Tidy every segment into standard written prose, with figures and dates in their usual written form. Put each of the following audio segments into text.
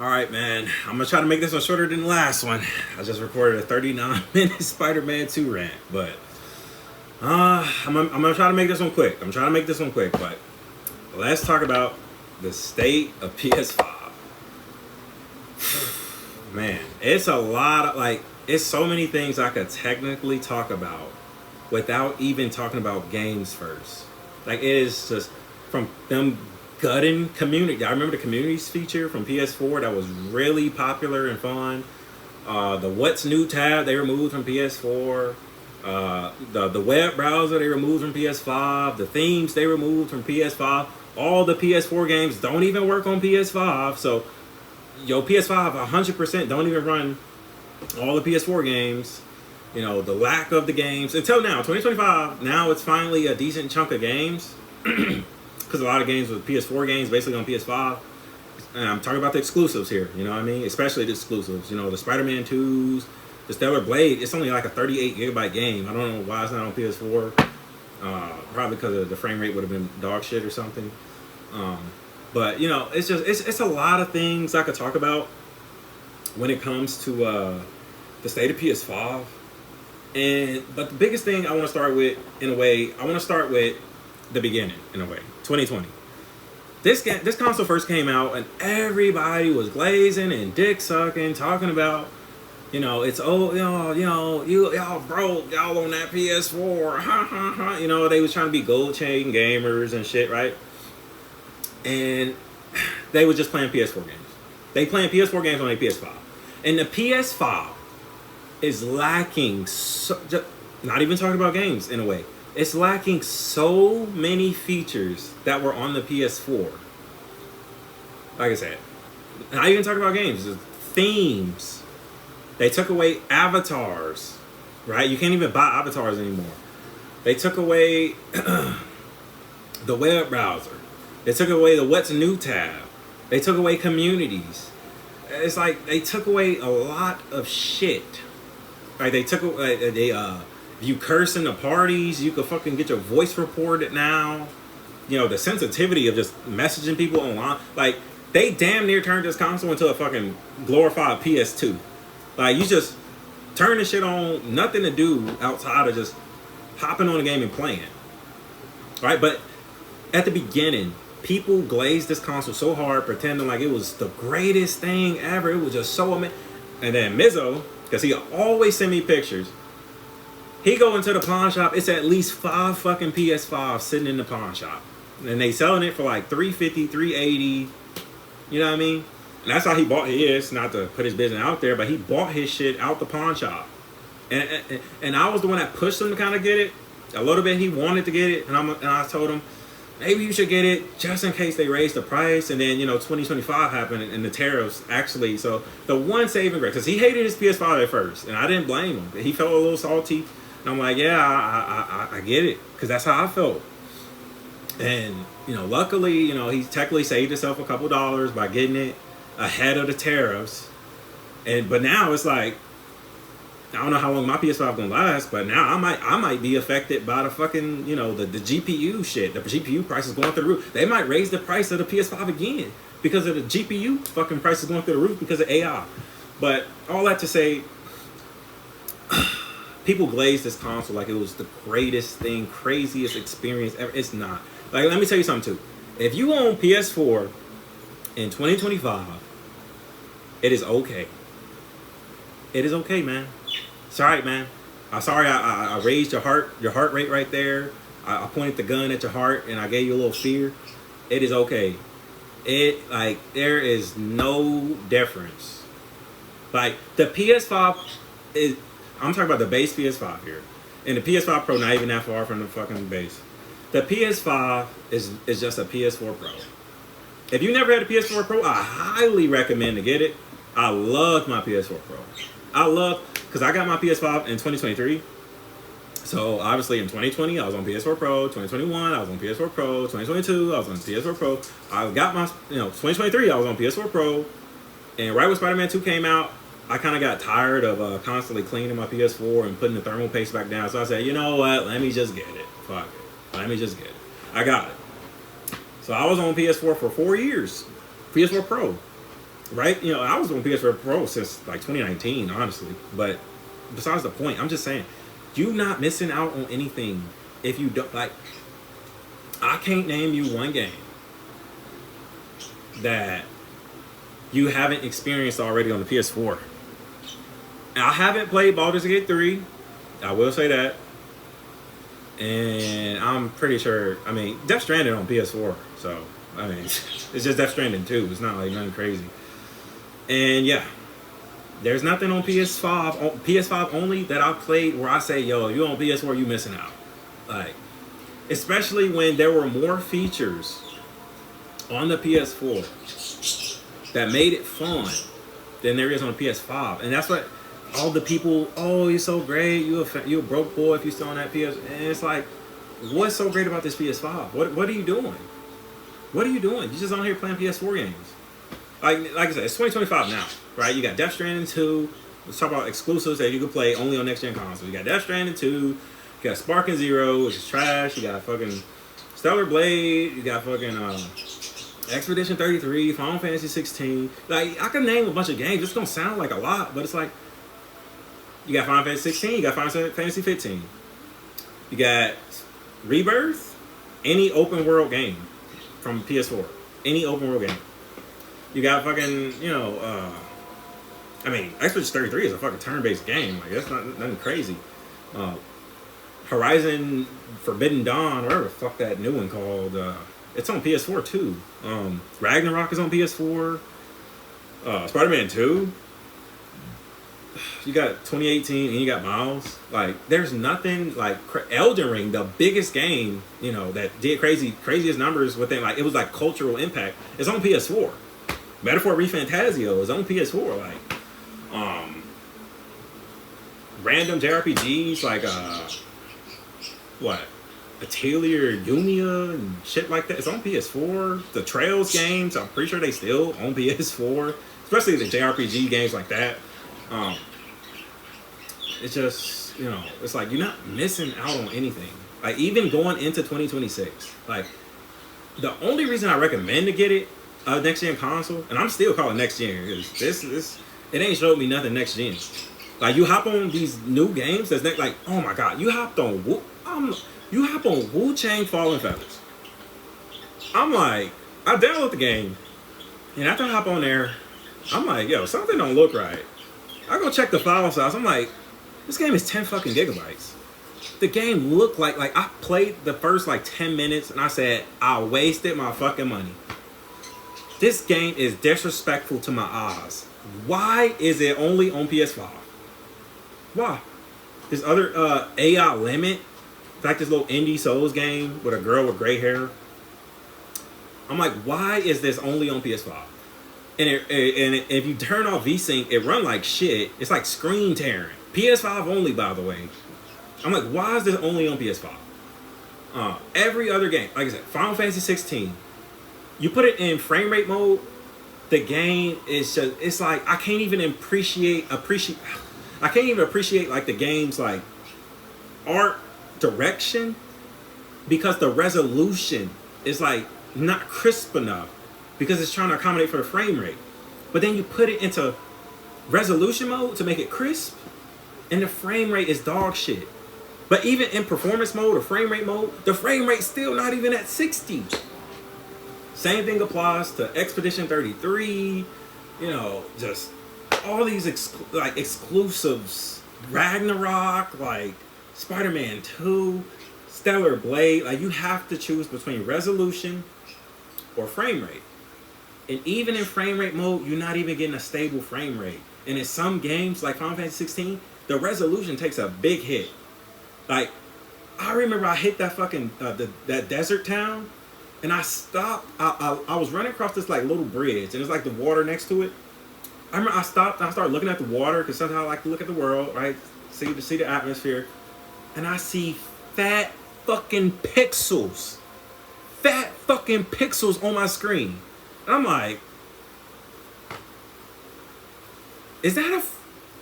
All right, man. I'm gonna try to make this one shorter than the last one. I just recorded a 39-minute Spider-Man 2 rant, but I'm gonna try to make this one quick. But let's talk about the state of PS5. Man, it's a lot of it's so many things I could technically talk about without even talking about games first. Like, it is just from them gutting community. I remember the communities feature from PS4 that was really popular and fun. The What's New tab they removed from PS4. The web browser they removed from PS5. The themes they removed from PS5. All the PS4 games don't even work on PS5. So, PS5 100% don't even run all the PS4 games. You know, the lack of the games until now, 2025. Now it's finally a decent chunk of games. Because a lot of games with PS4 games basically on PS5. And I'm talking about the exclusives here, you know what I mean? Especially the exclusives. You know, the Spider-Man 2s, the Stellar Blade, it's only like a 38 gigabyte game. I don't know why it's not on PS4. Probably because the frame rate would have been dog shit or something. But, you know, it's a lot of things I could talk about when it comes to the state of PS5. But the biggest thing I want to start with, in a way, I want to start with the beginning, in a way. 2020. This console first came out and everybody was glazing and dick sucking, talking about, it's y'all broke, y'all on that PS4, ha ha ha. You know, they was trying to be gold chain gamers and shit, right? And they were just playing PS4 games. They playing PS4 games on a PS5, and the PS5 is lacking not even talking about games, in a way. It's lacking so many features that were on the PS4. Like I said, not even talking about games, just themes. They took away avatars, right? You can't even buy avatars anymore. They took away the web browser. They took away the What's New tab. They took away communities. It's like they took away a lot of shit. Like, they took you curse in the parties, you could fucking get your voice recorded now. You know, the sensitivity of just messaging people online. Like, they damn near turned this console into a fucking glorified PS2. Like, you just turn the shit on, nothing to do outside of just hopping on the game and playing. Right? But at the beginning, people glazed this console so hard, pretending like it was the greatest thing ever. It was just so amazing. And then Mizzo, because he always send me pictures, he go into the pawn shop, it's at least 5 fucking PS5 sitting in the pawn shop. And they selling it for like $350, $380. You know what I mean? And that's how he bought his, not to put his business out there, but he bought his shit out the pawn shop. And I was the one that pushed him to kind of get it. A little bit he wanted to get it, and I told him, maybe you should get it just in case they raise the price. And then, 2025 happened and the tariffs actually. So the one saving grace, because he hated his PS5 at first, and I didn't blame him. He felt a little salty. And I'm like, yeah, I get it, because that's how I felt. And, luckily, he technically saved himself a couple dollars by getting it ahead of the tariffs. But now it's like, I don't know how long my PS5 gonna last, but now I might be affected by the fucking, the GPU shit. The GPU price is going through the roof. They might raise the price of the PS5 again because of the GPU fucking price is going through the roof because of AI. But all that to say, people glaze this console like it was the greatest thing, craziest experience ever. It's not. Like, let me tell you something too. If you own PS4 in 2025, it is okay. It is okay, man. It's all right, man. I'm sorry I raised your heart rate right there. I pointed the gun at your heart and I gave you a little fear. It is okay. There is no difference. Like, the PS5 is, I'm talking about the base PS5 here. And the PS5 Pro not even that far from the fucking base. The PS5 is just a PS4 Pro. If you never had a PS4 Pro, I highly recommend to get it. I loved my PS4 Pro. Because I got my PS5 in 2023. So, obviously, in 2020, I was on PS4 Pro. 2021, I was on PS4 Pro. 2022, I was on PS4 Pro. I got my, 2023, I was on PS4 Pro. And right when Spider-Man 2 came out, I kind of got tired of constantly cleaning my PS4 and putting the thermal paste back down. So I said, you know what? Let me just get it. Fuck it. Let me just get it. I got it. So I was on PS4 for 4 years. PS4 Pro. right? You know, I was on PS4 Pro since like 2019, honestly. But besides the point, I'm just saying, you not missing out on anything if you don't like. I can't name you one game that you haven't experienced already on the PS4. I haven't played Baldur's Gate 3. I will say that. And I'm pretty sure, I mean, Death Stranding on PS4. So, I mean, it's just Death Stranding 2. It's not like nothing crazy. And yeah, there's nothing on PS5 only that I played where I say, yo, you on PS4, you missing out. Like, especially when there were more features on the PS4 that made it fun than there is on the PS5. And that's what all the people, oh, you're so great, you a broke boy if you still on that PS. And it's like, what's so great about this PS5? What are you doing? What are you doing? You just on here playing PS4 games. Like I said, it's 2025 now, right? You got Death Stranding 2. Let's talk about exclusives that you can play only on next gen consoles. You got Death Stranding 2. You got Sparking Zero, which is trash. You got fucking Stellar Blade. You got fucking Expedition 33, Final Fantasy 16. Like, I can name a bunch of games. It's gonna sound like a lot, but it's like, you got Final Fantasy 16. You got Final Fantasy 15. You got Rebirth. Any open world game from PS4. Any open world game. You got fucking, you know, I mean, Expedition 33 is a fucking turn-based game. Like, that's not nothing crazy. Horizon Forbidden Dawn, whatever the fuck that new one called, it's on PS4 too. Ragnarok is on PS4. Spider-Man 2. You got 2018 and you got Miles. Like, there's nothing like Elden Ring, the biggest game, you know, that did craziest numbers within, like, it was like cultural impact. It's on PS4. Metaphor ReFantazio is on PS4. Like, random JRPGs like what? Atelier Lumia and shit like that. It's on PS4. The Trails games, I'm pretty sure they still on PS4. Especially the JRPG games like that. It's just, you know, it's like you're not missing out on anything. Like, even going into 2026, like, the only reason I recommend to get it next gen console, and I'm still calling next gen, because this it ain't showed me nothing next gen. Like, you hop on these new games that's like, oh my god, you hop on Wu Chang Fallen Feathers. I'm like, I download the game, and after I hop on there, I'm like, yo, something don't look right. I go check the file size. I'm like, this game is 10 fucking gigabytes. The game looked like I played the first like 10 minutes and I said, I wasted my fucking money. This game is disrespectful to my eyes. Why is it only on PS5? Why? This other AI Limit, like this little indie Souls game with a girl with gray hair. I'm like, why is this only on PS5? And if you turn off VSync, it run like shit. It's like screen tearing. PS5 only, by the way. I'm like, why is this only on PS5? Every other game, like I said, Final Fantasy 16, you put it in frame rate mode, the game is just, it's like, I can't even appreciate like the game's like art direction, because the resolution is like not crisp enough, because it's trying to accommodate for the frame rate. But then you put it into resolution mode to make it crisp, and the frame rate is dog shit. But even in performance mode or frame rate mode, the frame rate's still not even at 60. Same thing applies to Expedition 33, you know, just all these exclusives. Ragnarok, like Spider-Man 2, Stellar Blade. Like, you have to choose between resolution or frame rate. And even in frame rate mode, you're not even getting a stable frame rate. And in some games, like Final Fantasy 16, the resolution takes a big hit. Like, I remember I hit that fucking, that desert town, and I stopped. I was running across this, like, little bridge, and it's like the water next to it. I remember I stopped, and I started looking at the water, because sometimes I like to look at the world, right? See the atmosphere. And I see fat fucking pixels. Fat fucking pixels on my screen. And I'm like, is that a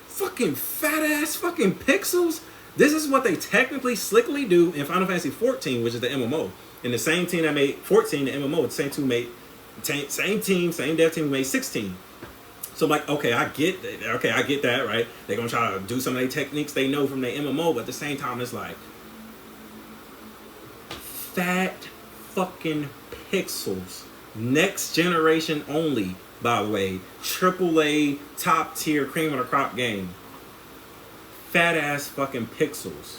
fucking fat ass fucking pixels? This is what they technically slickly do in Final Fantasy 14, which is the MMO. And the same team that made 14, the MMO, the same dev team who made 16. So like, okay, I get that, right? They're gonna try to do some of their techniques they know from their MMO, but at the same time, it's like fat fucking pixels. Next generation only, by the way. AAA top tier cream of the crop game. Fat ass fucking pixels.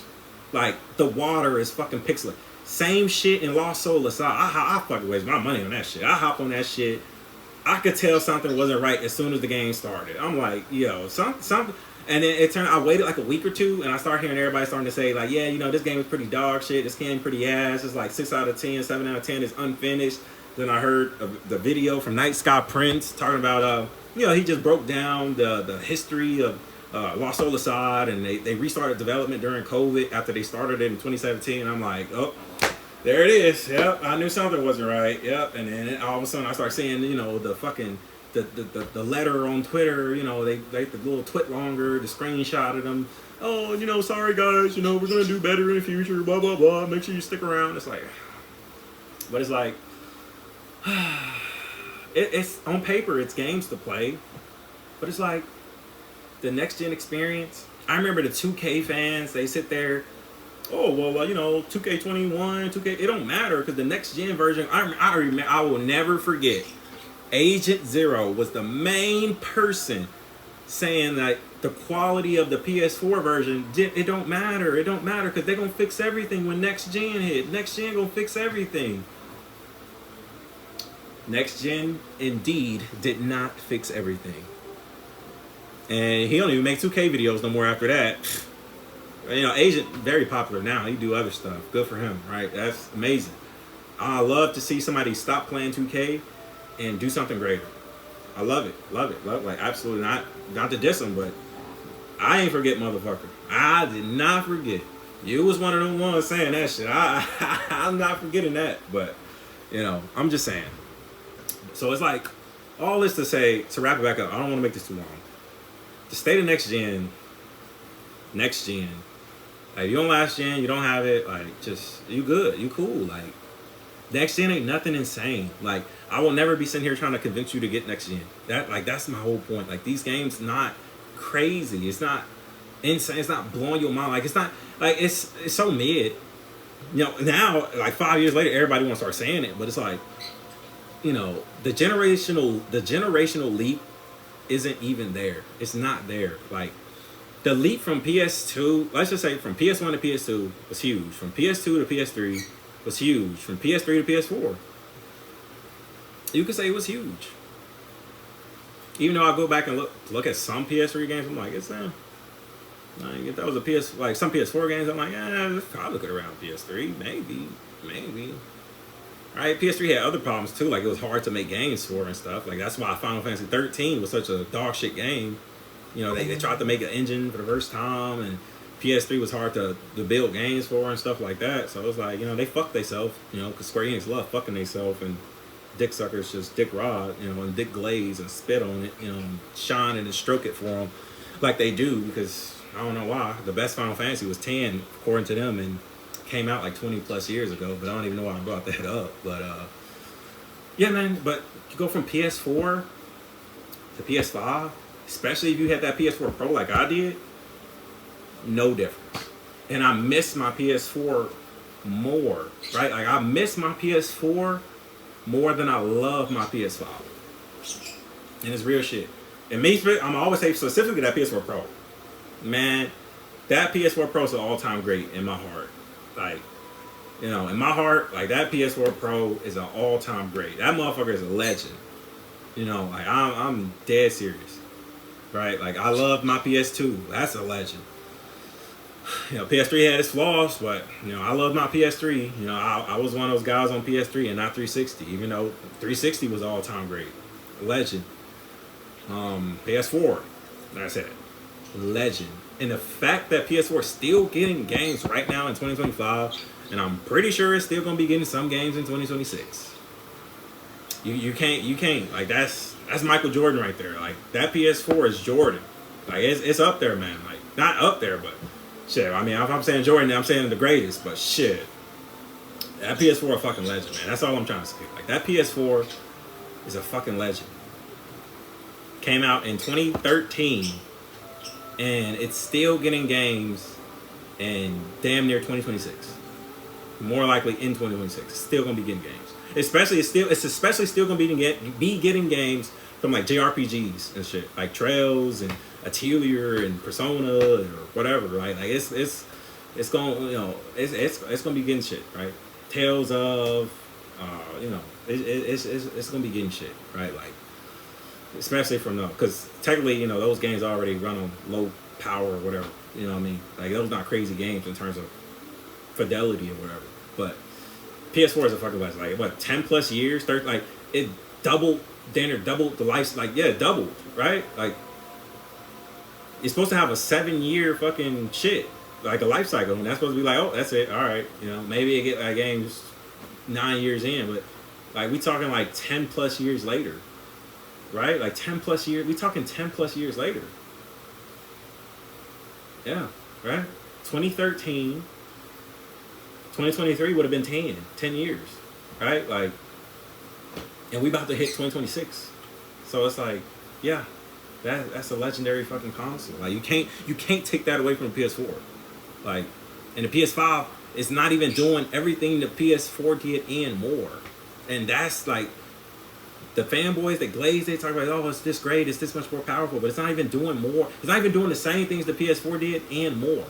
Like the water is fucking pixelated. Same shit in Lost Soul Aside. I fucking waste my money on that shit. I hop on that shit. I could tell something wasn't right as soon as the game started. I'm like, yo, something. And then it turned. I waited like a week or two, and I started hearing everybody starting to say like, yeah, you know, this game is pretty dog shit. This game pretty ass. It's like 6 out of 10, 7 out of 10 is unfinished. Then I heard the video from Night Sky Prince talking about, you know, he just broke down the history of Lost Soul Aside, and they restarted development during COVID after they started it in 2017. And I'm like, oh. There it is. Yep, I knew something wasn't right. Yep, and then all of a sudden I start seeing, you know, the fucking the letter on Twitter. You know, they the little twit longer, the screenshot of them. Oh, you know, sorry guys, you know, we're gonna do better in the future. Blah blah blah. Make sure you stick around. It's like, but it's like, it's on paper, it's games to play, but it's like the next gen experience. I remember the 2K fans. They sit there. Oh, well, you know, 2K21, 2K, it don't matter because the next gen version, I will never forget. Agent Zero was the main person saying that the quality of the PS4 version, it don't matter. It don't matter because they're going to fix everything when next gen hit. Next gen going to fix everything. Next gen, indeed, did not fix everything. And he don't even make 2K videos no more after that. You know, Agent, very popular now. He do other stuff. Good for him, right? That's amazing. I love to see somebody stop playing 2K and do something greater. I love it. Love it. Love it. Like, absolutely not to diss him, but I ain't forget, motherfucker. I did not forget. You was one of them ones saying that shit. I'm not forgetting that, but, you know, I'm just saying. So it's like, all this to say, to wrap it back up, I don't want to make this too long. The state of next gen, like, you don't last gen, you don't have it, like, just, you good, you cool, like, next gen ain't nothing insane. Like, I will never be sitting here trying to convince you to get next gen. That's my whole point. Like, these games not crazy, it's not insane, it's not blowing your mind, like, it's not, like, it's so mid. You know, now, like, 5 years later, everybody wants to start saying it, but it's like, you know, the generational leap isn't even there. It's not there. Like, the leap from PS2, let's just say from PS1 to PS2 was huge. From PS2 to PS3 was huge. From PS3 to PS4, you could say it was huge. Even though I go back and look at some PS3 games, I'm like, it's like, if that was a PS, like some PS4 games, I'm like, this probably could around PS3, maybe. Right? PS3 had other problems too, like it was hard to make games for and stuff. Like that's why Final Fantasy 13 was such a dog shit game. You know, they tried to make an engine for the first time, and PS3 was hard to build games for and stuff like that. So it was like, you know, they fucked themselves, you know, because Square Enix love fucking themselves, and dick suckers just dick rod, you know, and dick glaze and spit on it, you know, and shine it and stroke it for them like they do, because I don't know why. The best Final Fantasy was 10, according to them, and came out like 20 plus years ago, but I don't even know why I brought that up. But yeah, man, but you go from PS4 to PS5, especially if you had that PS4 Pro like I did, no difference. And I miss my PS4 more, right? Like I miss my PS4 more than I love my PS5. And it's real shit. And me, I'm always say specifically that PS4 Pro. Man, that PS4 Pro is an all-time great in my heart. Like, you know, in my heart, like that PS4 Pro is an all-time great. That motherfucker is a legend. You know, like I'm dead serious. Right? Like I love my PS2. That's a legend. You know, PS3 had its flaws, but you know, I love my PS3. You know, I was one of those guys on PS3 and not 360, even though 360 was all-time great. Legend. PS4, like I said, legend. And the fact that PS4 is still getting games right now in 2025, and I'm pretty sure it's still gonna be getting some games in 2026. You can't like that's Michael Jordan right there. Like that PS4 is Jordan. Like it's up there, man. Like not up there, but shit. I mean, if I'm saying Jordan, I'm saying the greatest. But shit, that PS4 a fucking legend, man. That's all I'm trying to say. Like that PS4 is a fucking legend. came out in 2013, and it's still getting games in damn near 2026. More likely in 2026, it's still gonna be getting games. It's especially still gonna be getting games from like JRPGs and shit, like Trails and Atelier and Persona or whatever, right? Like it's gonna, you know, it's gonna be getting shit, right? Tales of, you know, it's gonna be getting shit, right? Like, especially from them, because technically, you know, those games already run on low power or whatever. You know what I mean? Like, those not crazy games in terms of fidelity or whatever. But PS4 is a fucking blast. Like, what, 10 plus years? Like, it doubled the life. Like, yeah, it doubled, right? Like, you're supposed to have a 7-year fucking shit, like a life cycle, and that's supposed to be like, oh, that's it, all right. You know, maybe it get games 9 years in, but like, we talking like 10 plus years later, right? Like 10 plus years. We talking 10 plus years later. Yeah, right? 2013, 2023 would have been 10 years, right? Like, and we about to hit 2026. So it's like, yeah, that's a legendary fucking console. Like, you can't take that away from the PS4. Like, and the PS5 is not even doing everything the PS4 did and more. And that's like, the fanboys that glaze, they talk about, oh, it's this great, it's this much more powerful, but it's not even doing more. It's not even doing the same things the PS4 did and more.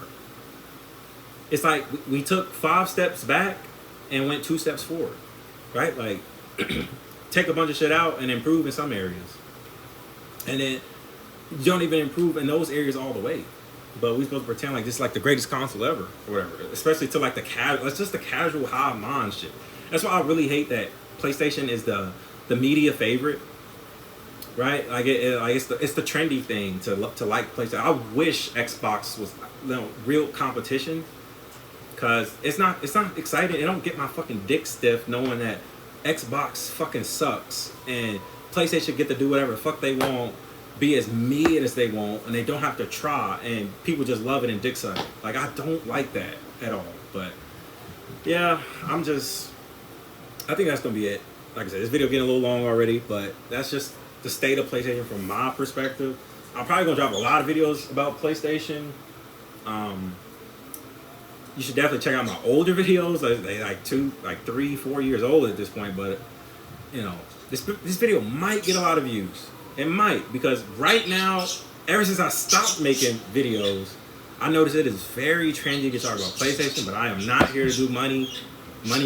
It's like we took 5 steps back and went 2 steps forward, right? Like, take a bunch of shit out and improve in some areas, and then you don't even improve in those areas all the way. But we're supposed to pretend like this is like the greatest console ever, or whatever. Especially to like the casual, it's just the casual high mind shit. That's why I really hate that PlayStation is the media favorite, right? Like it's the trendy thing to like PlayStation. I wish Xbox was, you know, real competition, because it's not exciting. It don't get my fucking dick stiff knowing that Xbox fucking sucks and PlayStation get to do whatever the fuck they want, be as mid as they want, and they don't have to try, and people just love it and dick suck it. Like, I don't like that at all. But yeah, I think that's gonna be it. Like I said, this video getting a little long already, but that's just the state of PlayStation from my perspective. I'm probably gonna drop a lot of videos about PlayStation. You should definitely check out my older videos. They like 3, 4 years old at this point, but you know, this video might get a lot of views. It might, because right now, ever since I stopped making videos, I noticed it is very trendy to talk about PlayStation, but I am not here to do money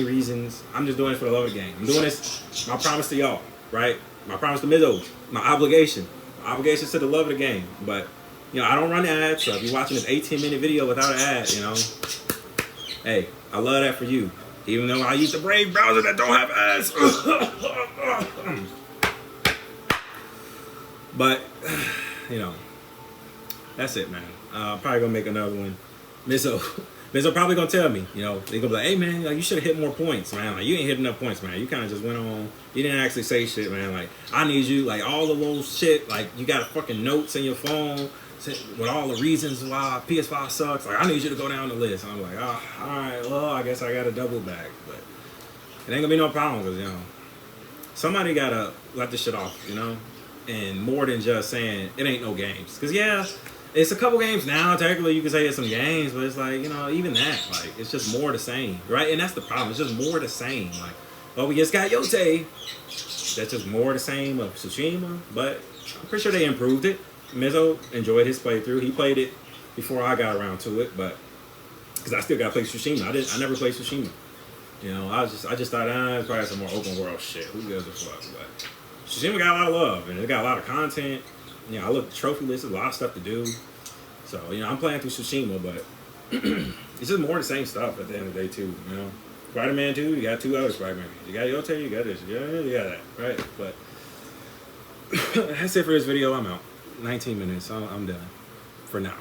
reasons. I'm just doing it for the love of the game. I'm doing this, my promise to y'all, right? My promise to Mizzo, my obligation. My obligation to the love of the game. But, you know, I don't run ads, so if you're watching this 18-minute video without an ad, you know, hey, I love that for you. Even though I use the Brave browser that don't have ads. But, you know, that's it, man. Probably gonna make another one. Mizzo probably gonna tell me, you know, they gonna be like, hey man, like, you should have hit more points, man. Like, you ain't hit enough points, man. You kind of just went on. You didn't actually say shit, man. Like, I need you, like, all the little shit, like, you got fucking notes in your phone with all the reasons why PS5 sucks. Like, I need you to go down the list. I'm like, oh, all right, well, I guess I gotta double back, but it ain't gonna be no problem, because, you know, somebody gotta let this shit off, you know. And more than just saying it ain't no games, because yeah, it's a couple games now. Technically, you can say it's some games, but it's like, you know, even that, like, it's just more the same, right? And that's the problem. It's just more the same. Like, oh, we just got Yote. That's just more the same of Tsushima, but I'm pretty sure they improved it. Mizzo enjoyed his playthrough. He played it before I got around to it, but because I still got to play Tsushima. I never played Tsushima. You know, I just thought, it's probably some more open world shit. Who gives a fuck? But Tsushima got a lot of love, and it got a lot of content. You know, I look at the trophy list, there's a lot of stuff to do. So, you know, I'm playing through Tsushima, but it's just more the same stuff at the end of the day, too, you know. Spider-Man 2, you got 2 other Spider-Man. You got Yote, you got this, you got that, right? But that's it for this video. I'm out. 19 minutes, I'm done for now.